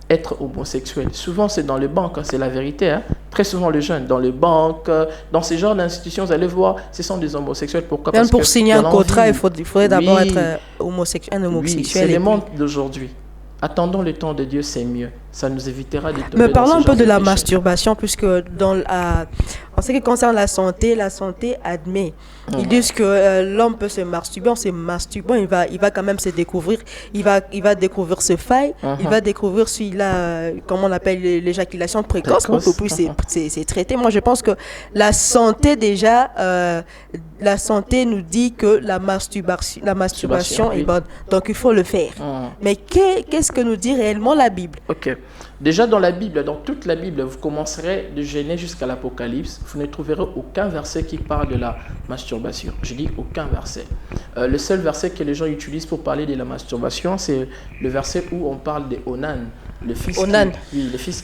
être homosexuel. Souvent, c'est dans les banques, c'est la vérité. Hein. Très souvent, les jeunes, dans les banques, dans ces genres d'institutions, vous allez voir, ce sont des homosexuels. Pourquoi? Même pour signer un contrat, il faudrait d'abord être un homosexuel. Oui, c'est le monde d'aujourd'hui. Attendons le temps de Dieu, c'est mieux. Ça nous évitera de tomber Mais parlons un peu de la péché. masturbation, puisque en ce qui concerne la santé admet. Ils disent que l'homme peut se masturber, en se masturbant, il va quand même se découvrir. Il va découvrir ses failles, il va découvrir s'il a, comment on appelle, l'éjaculation précoce, pour que puisse se traiter. Moi, je pense que la santé déjà, la santé nous dit que la masturbation est bonne. Donc, il faut le faire. Mais qu'est-ce que nous dit réellement la Bible? Ok. Déjà dans la Bible, dans toute la Bible, vous commencerez de Genèse jusqu'à l'Apocalypse, vous ne trouverez aucun verset qui parle de la masturbation. Je dis aucun verset. Le seul verset que les gens utilisent pour parler de la masturbation, c'est le verset où on parle de Onan, le fils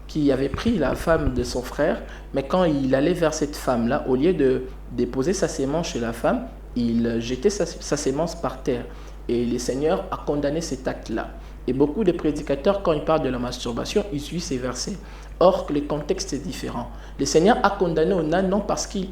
qui avait pris la femme de son frère, mais quand il allait vers cette femme-là, au lieu de déposer sa sémence chez la femme, il jetait sa sémence par terre. Et le Seigneur a condamné cet acte-là. Et beaucoup de prédicateurs, quand ils parlent de la masturbation, ils suivent ces versets. Or, le contexte est différent. Le Seigneur a condamné Onan non parce qu'il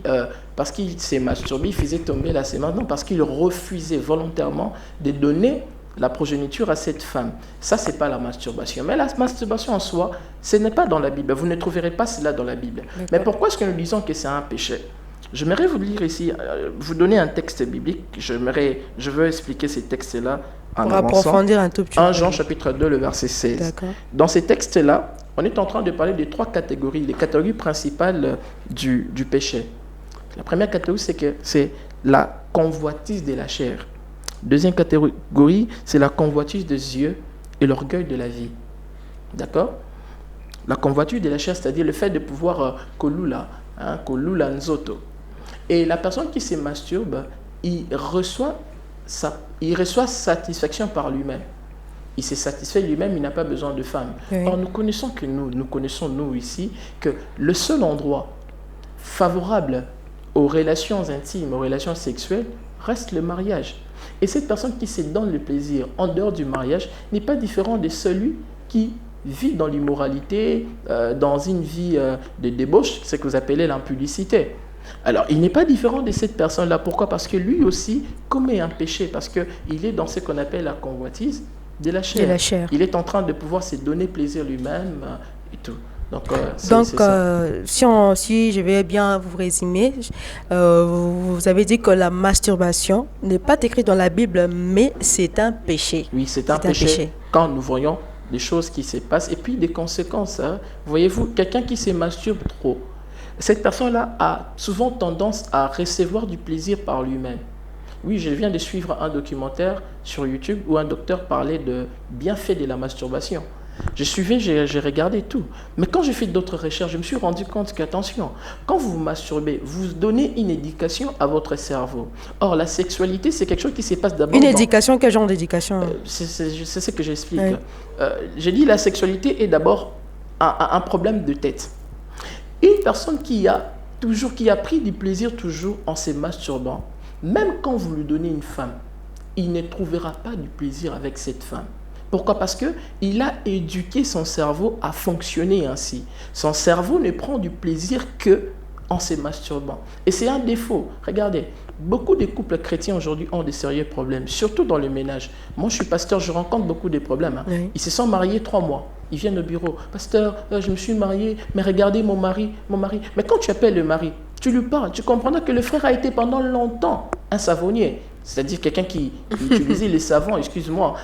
s'est masturbé, il faisait tomber la sémence, non parce qu'il refusait volontairement de donner la progéniture à cette femme. Ça, ce n'est pas la masturbation. Mais la masturbation en soi, ce n'est pas dans la Bible. Vous ne trouverez pas cela dans la Bible. Mais pourquoi est-ce que nous disons que c'est un péché? J'aimerais vous lire ici, vous donner un texte biblique. Je veux expliquer ces textes-là pour approfondir un tout petit peu. 1 Jean chapitre 2, le verset 16. D'accord. Dans ces textes-là, on est en train de parler de 3 catégories, les catégories principales du péché. La première catégorie, c'est la convoitise de la chair. Deuxième catégorie, c'est la convoitise des yeux et l'orgueil de la vie. D'accord? La convoitise de la chair, c'est-à-dire le fait de pouvoir kolula nzoto. Et la personne qui se masturbe, il reçoit satisfaction par lui-même. il s'est satisfait lui-même, il n'a pas besoin de femme. Oui. Or, nous connaissons nous ici, que le seul endroit favorable aux relations intimes, aux relations sexuelles, reste le mariage. Et cette personne qui se donne le plaisir en dehors du mariage n'est pas différent de celui qui vit dans l'immoralité, dans une vie de débauche, ce que vous appelez l'impudicité. Alors, il n'est pas différent de cette personne-là. Pourquoi? Parce que lui aussi commet un péché, parce qu'il est dans ce qu'on appelle la convoitise de la chair. De la chair. Il est en train de pouvoir se donner plaisir lui-même et tout. Donc, si je vais bien vous résumer, vous avez dit que la masturbation n'est pas écrite dans la Bible, mais c'est un péché. Oui, c'est un péché. Quand nous voyons des choses qui se passent et puis des conséquences. Hein. Voyez-vous, quelqu'un qui se masturbe trop, cette personne-là a souvent tendance à recevoir du plaisir par lui-même. Oui, je viens de suivre un documentaire sur YouTube où un docteur parlait de bienfaits de la masturbation. Je suivais, j'ai regardé tout. Mais quand j'ai fait d'autres recherches, je me suis rendu compte qu'attention, quand vous vous masturbez, vous donnez une éducation à votre cerveau. Or, la sexualité, c'est quelque chose qui se passe d'abord... Une éducation, quel genre d'éducation? C'est ce que j'explique. Oui. J'ai dit la sexualité est d'abord un problème de tête. Une personne qui a pris du plaisir toujours en se masturbant, même quand vous lui donnez une femme, il ne trouvera pas du plaisir avec cette femme. Pourquoi? Parce qu'il a éduqué son cerveau à fonctionner ainsi. Son cerveau ne prend du plaisir qu'en se masturbant. Et c'est un défaut. Regardez, beaucoup de couples chrétiens aujourd'hui ont de sérieux problèmes, surtout dans le ménage. Moi, je suis pasteur, je rencontre beaucoup de problèmes. Hein. Oui. Ils se sont mariés 3 mois. Ils viennent au bureau. Pasteur, je me suis marié, mais regardez mon mari. Mais quand tu appelles le mari, tu lui parles, tu comprendras que le frère a été pendant longtemps un savonnier. C'est-à-dire quelqu'un qui utilisait les savons, excuse-moi.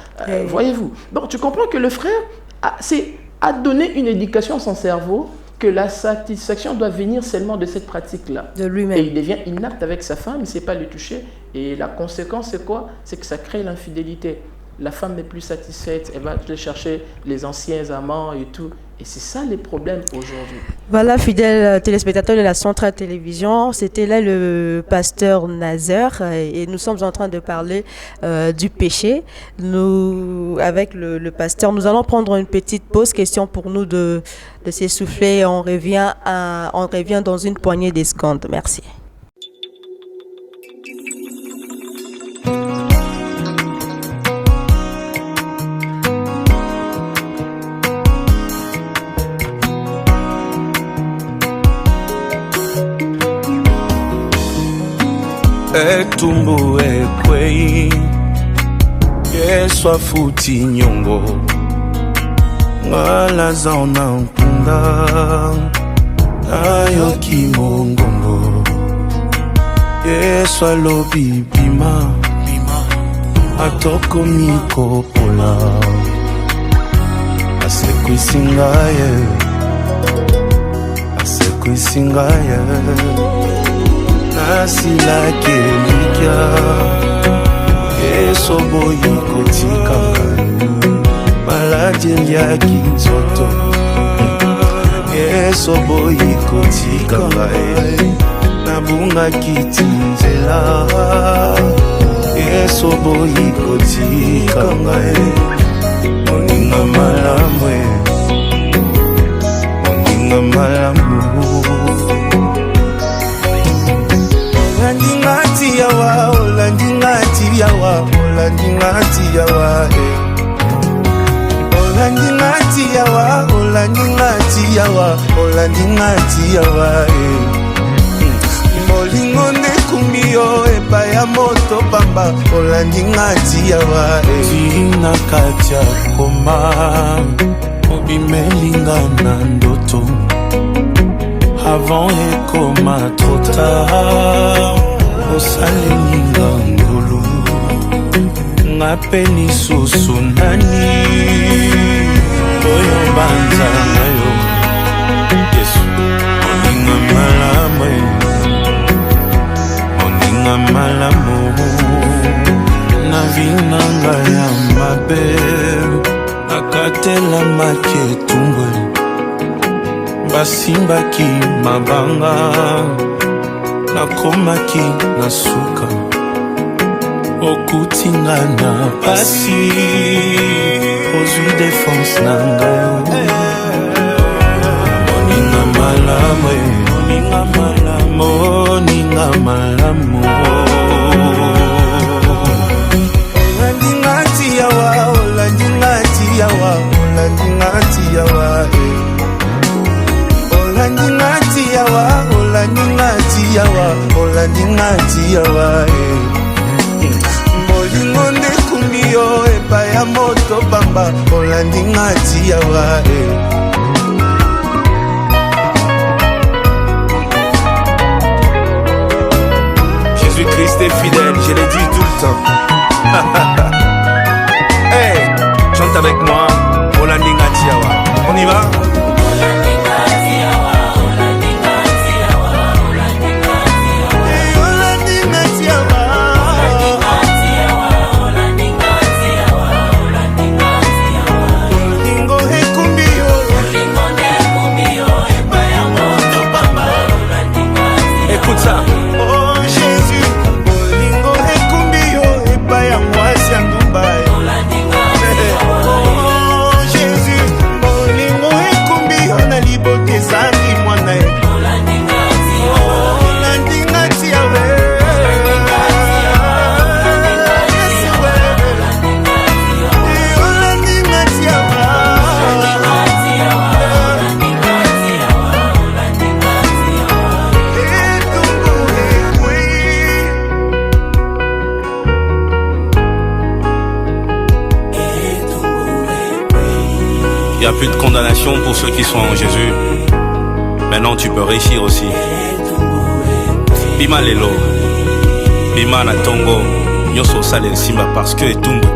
Voyez-vous. Donc, tu comprends que le frère a donné une éducation à son cerveau que la satisfaction doit venir seulement de cette pratique-là. De lui-même. Et il devient inapte avec sa femme, il ne sait pas le toucher. Et la conséquence, c'est quoi? C'est que ça crée l'infidélité. La femme n'est plus satisfaite, elle va aller chercher les anciens amants et tout. Et c'est ça les problèmes aujourd'hui. Voilà, fidèles téléspectateurs de la Centrale Télévision, c'était là le pasteur Nazer et nous sommes en train de parler du péché. Nous, avec le pasteur, nous allons prendre une petite pause, question pour nous de s'essouffler. On revient dans une poignée de secondes. Merci. Etumbu ekwei Yesu afuti nyongo Ngala zaona mpunda Ayo kimongongo Yesu alobi bima Atoko mikopola Asekwisingaye Nasila kelikia Yeso boyi kotika Maladi ya kinzoto Yeso boyi kotika Nabunga kitinzela Yeso boyi kotika Moninga malamwe Moninga malamu Olandingati yawa, olandingati yawa, olandingati yawa, olandingati yawa, olandingati yawa, olandingati yawa, Molingo nde kumbio epa ya moto pamba, olandingati yawa, Zina katia koma, obimelinga na ndoto. Avant et comme trop tard Au saleninga ngulu Ngapeni susu nani Oyo banza nayo Yesu Oninga malamu Na vinanga ya mabe Nakatela maketumbwe Basimbaki mabanga Nakomaki nasuka okutinga na pasi ozwi défense na ngai moninga malamu moninga malamu olandingati yawa olandingati yawa olandingati yawa olandingati yawa olandingati yawa olandingati yawa molingo nde kumbi yo epai ya moto pamba olandingati yawa Jésus-Christ est fidèle, je l'ai dit tout le temps. Hey, chante avec moi, olandingati yawa. On y va? Écoute ça. Oh Jésus, bolingo ekumbi yo epai ya mwasi ya Dubai. Oh Jésus, bolingo ekumbi yo na liboke zangi mwana ye. Olandingati yawe. Il n'y a plus de condamnation pour ceux qui sont en Jésus. Maintenant tu peux réussir aussi. Bima lelo, bima na tongo, nyoso sale simba parce que etumbu.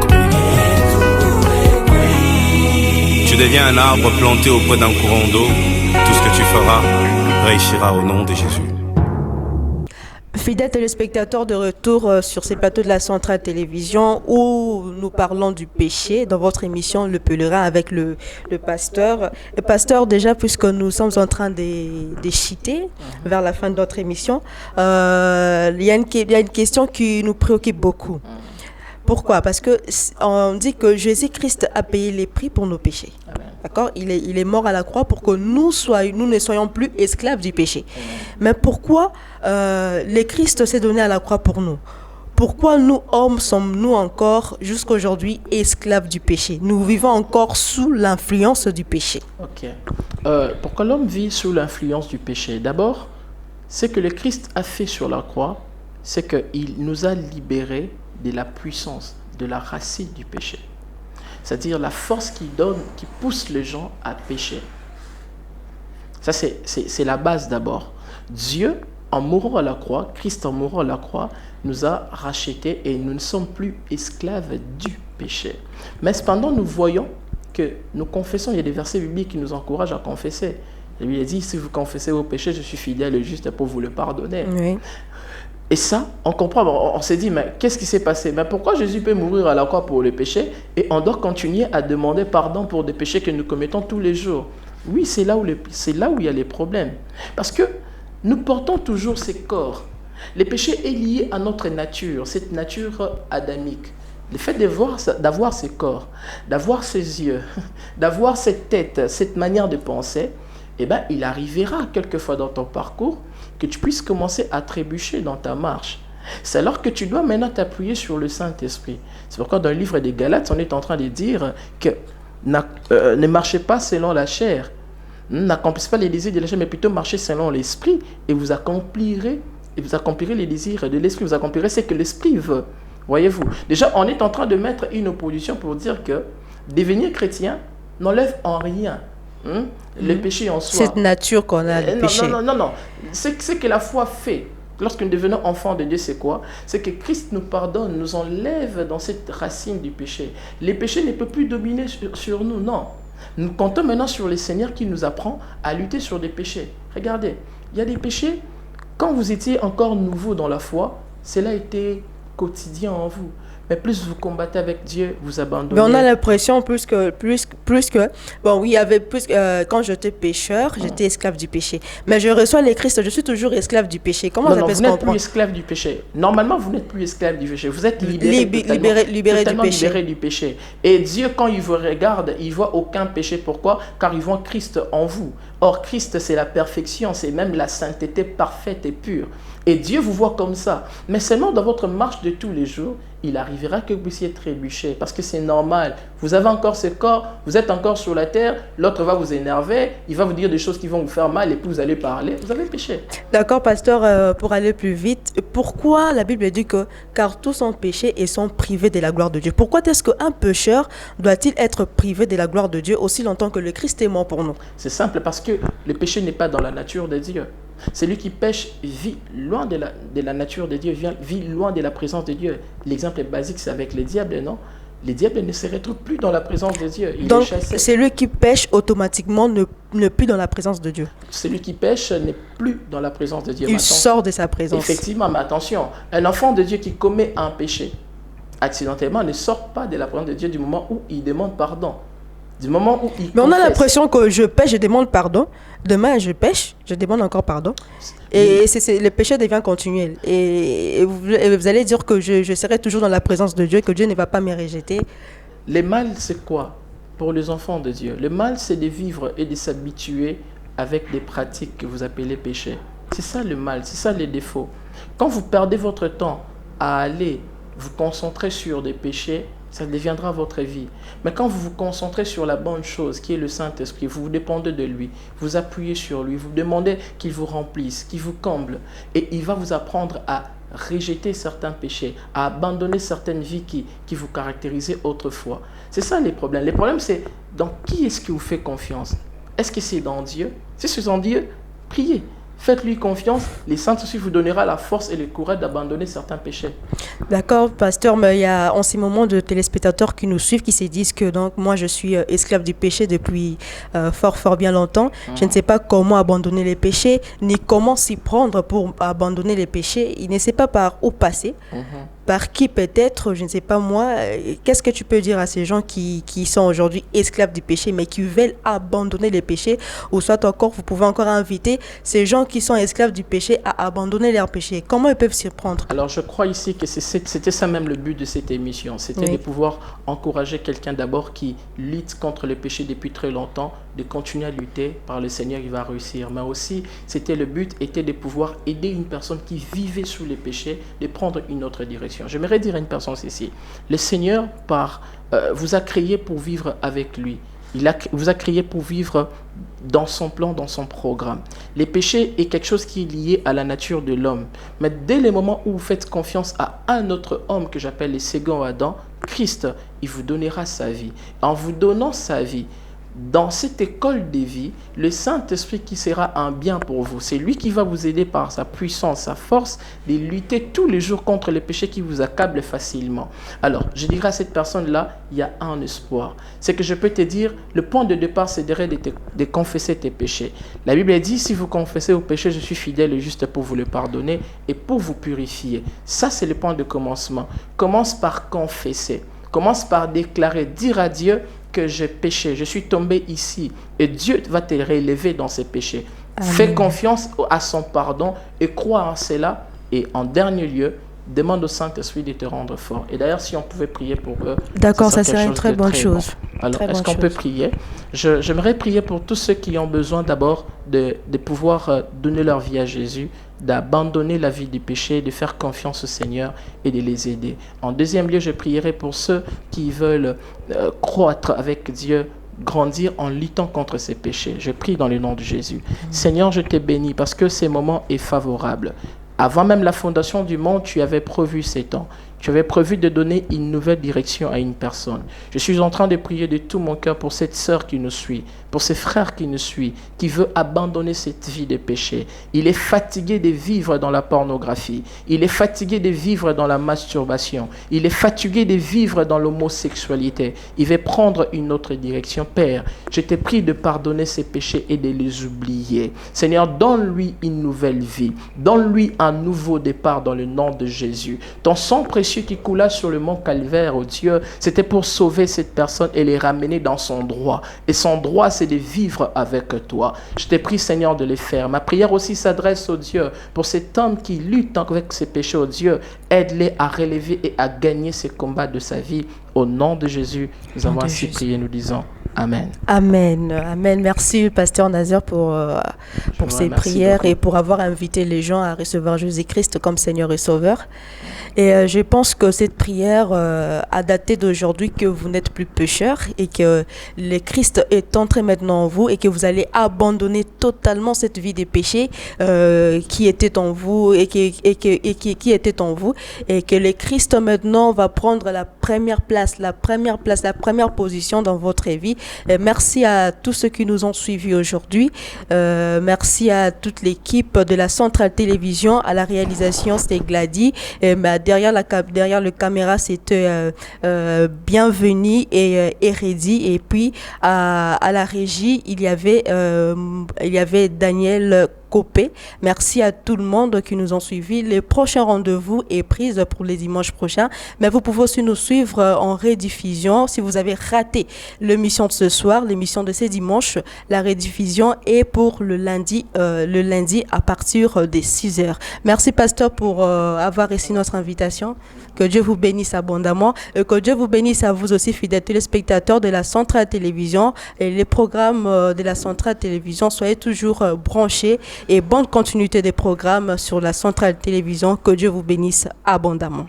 Tu deviens un arbre planté auprès d'un courant d'eau. Tout ce que tu feras réussira au nom de Jésus. Fidèles téléspectateurs, de retour sur ces plateaux de la Centrale Télévision où nous parlons du péché dans votre émission Le Pèlerin avec le pasteur. Le pasteur, déjà, puisque nous sommes en train de chiter vers la fin de notre émission, il y a une question qui nous préoccupe beaucoup. Pourquoi? Parce que on dit que Jésus-Christ a payé les prix pour nos péchés. D'accord? Il est mort à la croix pour que nous ne soyons plus esclaves du péché. Mais pourquoi le Christ s'est donné à la croix pour nous? Pourquoi nous, hommes, sommes-nous encore, jusqu'aujourd'hui, esclaves du péché? Nous vivons encore sous l'influence du péché. Ok. Pourquoi l'homme vit sous l'influence du péché? D'abord, ce que le Christ a fait sur la croix, c'est qu'il nous a libérés de la puissance, de la racine du péché. C'est-à-dire la force qui pousse les gens à pécher. Ça, c'est la base d'abord. Dieu, en mourant à la croix, Christ en mourant à la croix, nous a rachetés et nous ne sommes plus esclaves du péché. Mais cependant, nous voyons que nous confessons, il y a des versets bibliques qui nous encouragent à confesser. La Bible dit, si vous confessez vos péchés, je suis fidèle et juste pour vous le pardonner. Oui. Et ça, on comprend, on s'est dit, mais qu'est-ce qui s'est passé? Mais pourquoi Jésus peut mourir à la croix pour les péchés et on doit continuer à demander pardon pour des péchés que nous commettons tous les jours? Oui, c'est là où il y a les problèmes. Parce que nous portons toujours ces corps. Le péché est lié à notre nature, cette nature adamique. Le fait d'avoir ces corps, d'avoir ces yeux, d'avoir cette tête, cette manière de penser, eh ben, il arrivera quelquefois dans ton parcours que tu puisses commencer à trébucher dans ta marche. C'est alors que tu dois maintenant t'appuyer sur le Saint-Esprit. C'est pourquoi dans le livre des Galates, on est en train de dire que ne marchez pas selon la chair, n'accomplissez pas les désirs de la chair, mais plutôt marchez selon l'Esprit et vous accomplirez les désirs de l'Esprit, vous accomplirez ce que l'Esprit veut. Voyez-vous, déjà on est en train de mettre une opposition pour dire que devenir chrétien n'enlève en rien le péché en soi. Cette nature qu'on a, le péché. Non. Ce que la foi fait lorsque nous devenons enfants de Dieu, c'est quoi? C'est que Christ nous pardonne, nous enlève dans cette racine du péché. Les péchés ne peuvent plus dominer sur nous, non. Nous comptons maintenant sur le Seigneur qui nous apprend à lutter sur des péchés. Regardez, il y a des péchés, quand vous étiez encore nouveau dans la foi, cela était quotidien en vous. mais plus vous combattez avec Dieu, vous abandonnez. Mais on a l'impression bon oui, il y avait quand j'étais pécheur, j'étais esclave du péché. Mais je reçois les Christ, je suis toujours esclave du péché. Comment ça peut se vous n'êtes comprendre? plus esclave du péché. Normalement, vous n'êtes plus esclave du péché. Vous êtes libéré du péché. Et Dieu, quand il vous regarde, il voit aucun péché. Pourquoi? Car il voit Christ en vous. Or, Christ, c'est la perfection, c'est même la sainteté parfaite et pure. Et Dieu vous voit comme ça. Mais seulement dans votre marche de tous les jours, il arrivera que vous puissiez trébucher. Parce que c'est normal. Vous avez encore ce corps, vous êtes encore sur la terre, l'autre va vous énerver, il va vous dire des choses qui vont vous faire mal et puis vous allez parler. Vous avez péché. D'accord, pasteur, pour aller plus vite, pourquoi la Bible dit que car tous ont péché et sont privés de la gloire de Dieu? Pourquoi est-ce qu'un pécheur doit-il être privé de la gloire de Dieu aussi longtemps que le Christ est mort pour nous? C'est simple, parce que le péché n'est pas dans la nature de Dieu. Celui qui pêche vit loin de la nature de Dieu, vit loin de la présence de Dieu. L'exemple basique, c'est avec les diables, non? Les diables ne se retrouvent plus dans la présence de Dieu. Donc, celui qui pêche automatiquement ne plus dans la présence de Dieu. Celui qui pêche n'est plus dans la présence de Dieu. Il sort de sa présence. Effectivement, mais attention, un enfant de Dieu qui commet un péché, accidentellement, ne sort pas de la présence de Dieu du moment où il demande pardon. Du moment où il Mais on a confesse. l'impression que je pêche, je demande pardon. Demain, je pêche, je demande encore pardon. Et le péché devient continuel. Et vous allez dire que je serai toujours dans la présence de Dieu, que Dieu ne va pas me rejeter. Le mal, c'est quoi pour les enfants de Dieu? Le mal, c'est de vivre et de s'habituer avec des pratiques que vous appelez péché. C'est ça le mal, c'est ça les défauts. Quand vous perdez votre temps à aller vous concentrer sur des péchés, ça deviendra votre vie. Mais quand vous vous concentrez sur la bonne chose, qui est le Saint-Esprit, vous dépendez de lui, vous appuyez sur lui, vous demandez qu'il vous remplisse, qu'il vous comble, et il va vous apprendre à rejeter certains péchés, à abandonner certaines vies qui vous caractérisaient autrefois. C'est ça les problèmes. Les problèmes, c'est dans qui est-ce que vous faites confiance? Est-ce que c'est dans Dieu? Si c'est en Dieu, priez. Faites-lui confiance, les Saint-Esprit vous donnera la force et le courage d'abandonner certains péchés. D'accord, pasteur, mais il y a en ces moments de téléspectateurs qui nous suivent, qui se disent que donc moi je suis esclave du péché depuis fort bien longtemps. Je ne sais pas comment abandonner les péchés, ni comment s'y prendre pour abandonner les péchés. Il ne sait pas par où passer. Par qui peut-être, je ne sais pas moi. Qu'est-ce que tu peux dire à ces gens qui sont aujourd'hui esclaves du péché, mais qui veulent abandonner les péchés? Ou soit encore, vous pouvez encore inviter ces gens qui sont esclaves du péché à abandonner leurs péchés. Comment ils peuvent s'y prendre? Alors je crois ici que c'était ça même le but de cette émission. C'était de pouvoir encourager quelqu'un d'abord qui lutte contre le péché depuis très longtemps, de continuer à lutter. Par le Seigneur, il va réussir. Mais aussi, le but était de pouvoir aider une personne qui vivait sous les péchés, de prendre une autre direction. J'aimerais dire à une personne ici, le Seigneur vous a créé pour vivre avec lui. Il vous a créé pour vivre dans son plan, dans son programme. Les péchés est quelque chose qui est lié à la nature de l'homme. Mais dès le moment où vous faites confiance à un autre homme que j'appelle le second Adam, Christ, il vous donnera sa vie. En vous donnant sa vie, dans cette école de vie, le Saint-Esprit qui sera un bien pour vous, c'est lui qui va vous aider par sa puissance, sa force, de lutter tous les jours contre les péchés qui vous accablent facilement. Alors, je dirais à cette personne-là, il y a un espoir. C'est que je peux te dire, le point de départ, c'est de confesser tes péchés. La Bible dit, si vous confessez vos péchés, je suis fidèle et juste pour vous le pardonner et pour vous purifier. Ça, c'est le point de commencement. Commence par confesser. Commence par déclarer, dire à Dieu que j'ai péché, je suis tombé ici et Dieu va te relever dans ces péchés. Amen. Fais confiance à son pardon et crois en cela et en dernier lieu, demande au Saint-Esprit de te rendre fort. Et d'ailleurs, si on pouvait prier pour eux, d'accord, ça serait une très bonne chose. Bon. Alors, est-ce qu'on peut prier? J'aimerais prier pour tous ceux qui ont besoin d'abord de pouvoir donner leur vie à Jésus, d'abandonner la vie du péché, de faire confiance au Seigneur et de les aider. En deuxième lieu, je prierai pour ceux qui veulent croître avec Dieu, grandir en luttant contre ces péchés. Je prie dans le nom de Jésus. Seigneur, je te bénis parce que ce moment est favorable. Avant même la fondation du monde, tu avais prévu ces temps. Tu avais prévu de donner une nouvelle direction à une personne. Je suis en train de prier de tout mon cœur pour cette sœur qui nous suit, pour ces frères qui nous suivent, qui veut abandonner cette vie de péché. Il est fatigué de vivre dans la pornographie. Il est fatigué de vivre dans la masturbation. Il est fatigué de vivre dans l'homosexualité. Il veut prendre une autre direction. Père, je te prie de pardonner ses péchés et de les oublier. Seigneur, donne-lui une nouvelle vie. Donne-lui un nouveau départ dans le nom de Jésus. Ton sang précieux précieux qui coula sur le mont Calvaire, oh Dieu, c'était pour sauver cette personne et les ramener dans son droit. Et son droit, c'est de vivre avec toi. Je te prie, Seigneur, de les faire. Ma prière aussi s'adresse, oh Dieu, pour cet homme qui lutte avec ses péchés, oh Dieu. Aide-les à relever et à gagner ces combats de sa vie. Au nom de Jésus, nous avons ainsi prié, nous disons Amen. Amen. Amen. Merci, Pasteur Nazer, pour ces prières et pour avoir invité les gens à recevoir Jésus-Christ comme Seigneur et Sauveur. Et je pense que cette prière a daté d'aujourd'hui, que vous n'êtes plus pécheur et que le Christ est entré maintenant en vous et que vous allez abandonner totalement cette vie des péchés qui était en vous et qui était en vous, et que le Christ maintenant va prendre la première position dans votre vie. Et merci à tous ceux qui nous ont suivis aujourd'hui. Merci à toute l'équipe de la Centrale Télévision. À la réalisation, c'était Gladys. Et derrière le caméra, c'était Bienvenue et Hérédie. Et puis à la régie, il y avait Daniel Copé. Merci à tout le monde qui nous ont suivis. Le prochain rendez-vous est pris pour les dimanches prochains, mais vous pouvez aussi nous suivre en rediffusion. Si vous avez raté l'émission de ce soir, l'émission de ce dimanche, la rediffusion est pour le lundi à partir des 6h. Merci, pasteur, pour avoir reçu notre invitation. Que Dieu vous bénisse abondamment et que Dieu vous bénisse à vous aussi, fidèles téléspectateurs de la Centrale Télévision, et les programmes de la Centrale Télévision. Soyez toujours branchés et bonne continuité des programmes sur la Centrale Télévision. Que Dieu vous bénisse abondamment.